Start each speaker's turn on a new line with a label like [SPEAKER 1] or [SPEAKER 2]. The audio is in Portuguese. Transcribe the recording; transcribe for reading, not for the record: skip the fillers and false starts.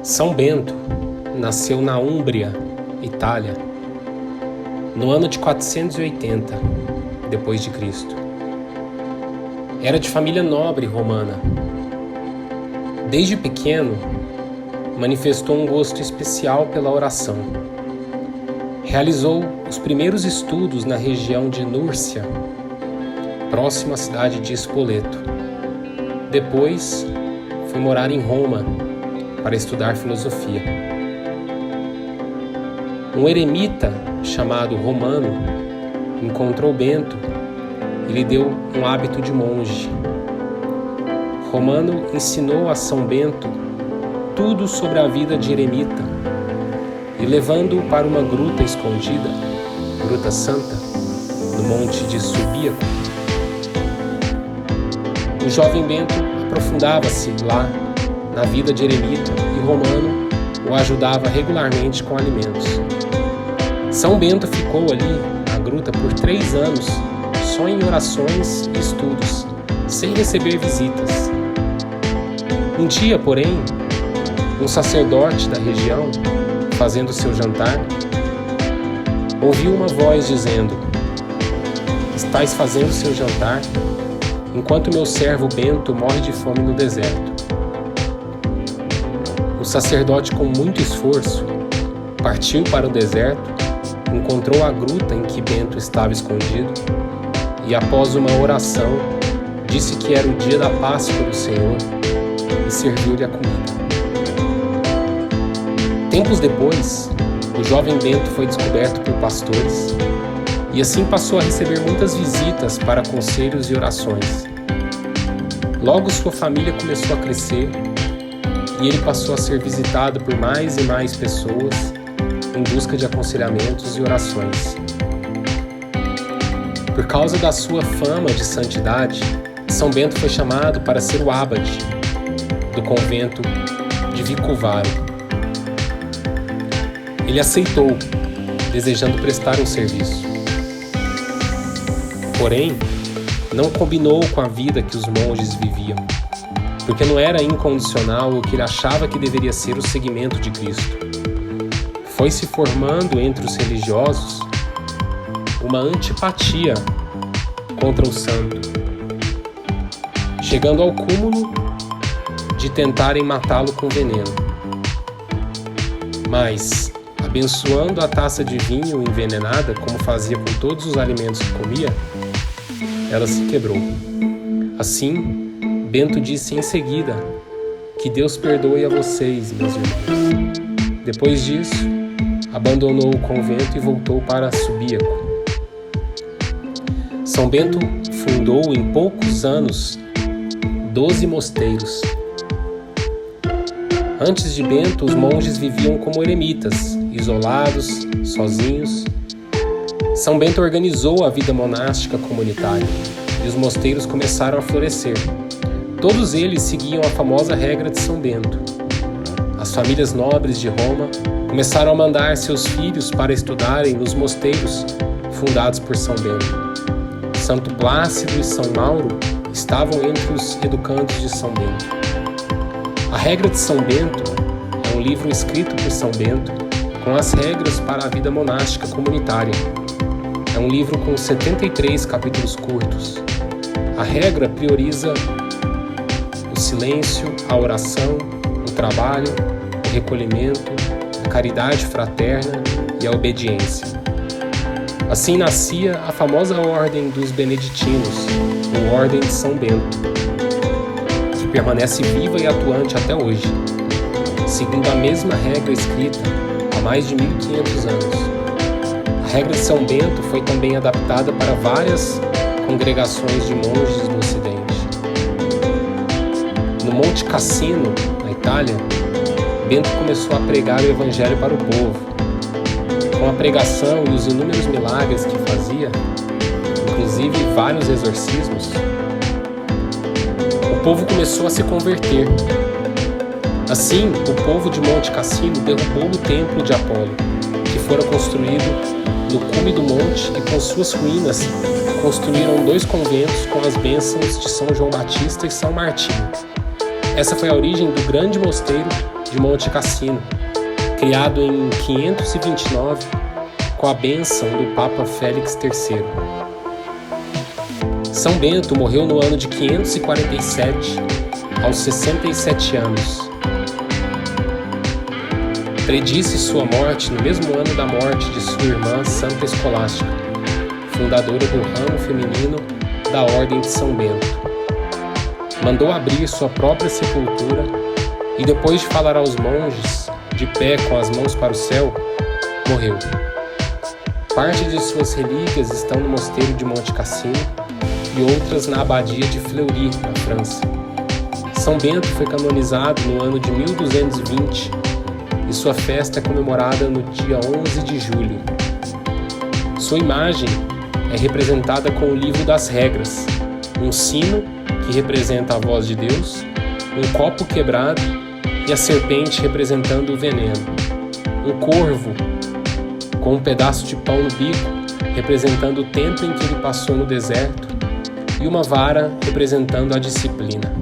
[SPEAKER 1] São Bento nasceu na Úmbria, Itália, no ano de 480 depois de Cristo. Era de família nobre romana. Desde pequeno, manifestou um gosto especial pela oração. Realizou os primeiros estudos na região de Núrcia, próximo à cidade de Spoleto. Depois, foi morar em Roma para estudar filosofia. Um eremita chamado Romano encontrou Bento e lhe deu um hábito de monge. Romano ensinou a São Bento tudo sobre a vida de eremita e, levando-o para uma gruta escondida, Gruta Santa, no monte de Subíaco, o jovem Bento aprofundava-se lá na vida de eremita e Romano o ajudava regularmente com alimentos. São Bento ficou ali na gruta por 3 anos, só em orações e estudos, sem receber visitas. Um dia, porém, um sacerdote da região, fazendo seu jantar, ouviu uma voz dizendo: "Estais fazendo seu jantar, enquanto meu servo Bento morre de fome no deserto." O sacerdote, com muito esforço, partiu para o deserto, encontrou a gruta em que Bento estava escondido e, após uma oração, disse que era o dia da Páscoa do Senhor e serviu-lhe a comida. Tempos depois, o jovem Bento foi descoberto por pastores e assim passou a receber muitas visitas para conselhos e orações. Logo sua família começou a crescer e ele passou a ser visitado por mais e mais pessoas em busca de aconselhamentos e orações. Por causa da sua fama de santidade, São Bento foi chamado para ser o abade do convento de Vicovaro. Ele aceitou, desejando prestar um serviço. Porém, não combinou com a vida que os monges viviam, porque não era incondicional o que ele achava que deveria ser o seguimento de Cristo. Foi se formando entre os religiosos uma antipatia contra o santo, chegando ao cúmulo de tentarem matá-lo com veneno. Mas, abençoando a taça de vinho envenenada, como fazia com todos os alimentos que comia, ela se quebrou. Assim, Bento disse em seguida: "Que Deus perdoe a vocês, meus irmãos." Depois disso, abandonou o convento e voltou para Subíaco. São Bento fundou em poucos anos 12 mosteiros. Antes de Bento, os monges viviam como eremitas, isolados, sozinhos. São Bento organizou a vida monástica comunitária e os mosteiros começaram a florescer. Todos eles seguiam a famosa regra de São Bento. As famílias nobres de Roma começaram a mandar seus filhos para estudarem nos mosteiros fundados por São Bento. Santo Plácido e São Mauro estavam entre os educandos de São Bento. A Regra de São Bento é um livro escrito por São Bento com as regras para a vida monástica comunitária. É um livro com 73 capítulos curtos. A regra prioriza o silêncio, a oração, o trabalho, o recolhimento, a caridade fraterna e a obediência. Assim nascia a famosa Ordem dos Beneditinos, ou Ordem de São Bento, que permanece viva e atuante até hoje, seguindo a mesma regra escrita há mais de 1500 anos. A regra de São Bento foi também adaptada para várias congregações de monges do Ocidente. No Monte Cassino, na Itália, Bento começou a pregar o Evangelho para o povo. Com a pregação e os inúmeros milagres que fazia, inclusive vários exorcismos, o povo começou a se converter. Assim, o povo de Monte Cassino derrubou o templo de Apolo, que fora construído no cume do monte, e com suas ruínas construíram 2 conventos com as bênçãos de São João Batista e São Martinho. Essa foi a origem do grande mosteiro de Monte Cassino, criado em 529 com a bênção do Papa Félix III. São Bento morreu no ano de 547, aos 67 anos. Predisse sua morte no mesmo ano da morte de sua irmã Santa Escolástica, fundadora do ramo feminino da Ordem de São Bento. Mandou abrir sua própria sepultura e, depois de falar aos monges, de pé com as mãos para o céu, morreu. Parte de suas relíquias estão no mosteiro de Monte Cassino e outras na abadia de Fleury, na França. São Bento foi canonizado no ano de 1220 e sua festa é comemorada no dia 11 de julho. Sua imagem é representada com o livro das regras, um sino, que representa a voz de Deus, um copo quebrado e a serpente representando o veneno, um corvo com um pedaço de pão no bico, representando o tempo em que ele passou no deserto, e uma vara representando a disciplina.